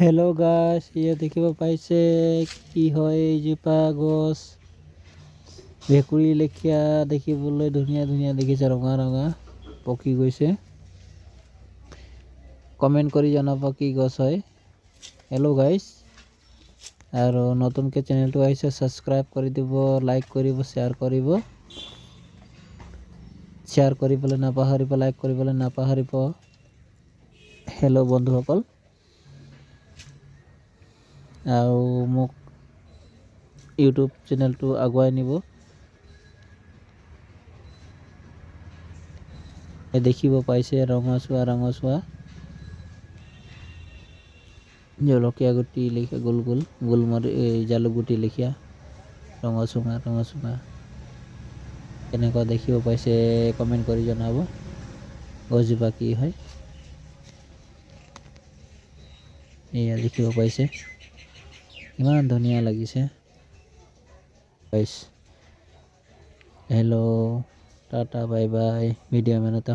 Hello' গাইছ, ইয়াত দেখিব পাইছে কি হয় এইজোপা গছ ভেকুৰী লেখীয়া দেখিবলৈ ধুনীয়া ধুনীয়া দেখিছে, ৰঙা ৰঙা পকি গৈছে। কমেণ্ট কৰি জনাব কি গছ হয়। হেল্ল' গাইছ, আৰু নতুনকৈ চেনেলটো আহিছে ছাবস্ক্ৰাইব কৰি দিব, লাইক কৰিব, শ্বেয়াৰ কৰিব। শ্বেয়াৰ কৰিবলৈ নাপাহৰিব, লাইক কৰিবলৈ নাপাহৰিব। হেল্ল' বন্ধুসকল, আৰু মোক ইউটিউব চেনেলটো আগুৱাই নিব। দেখিব পাইছে ৰঙচুৱা জলকীয়া গুটি লেখীয়া গোল গোল জালুক গুটি লেখীয়া ৰঙচুঙা কেনেকুৱা দেখিব পাইছে কমেণ্ট কৰি জনাব। গছজোপা কি হয় এয়া দেখিব পাইছে, ইমান ধুনীয়া লাগিছে। Hello', tata bye bye, video' মেনতা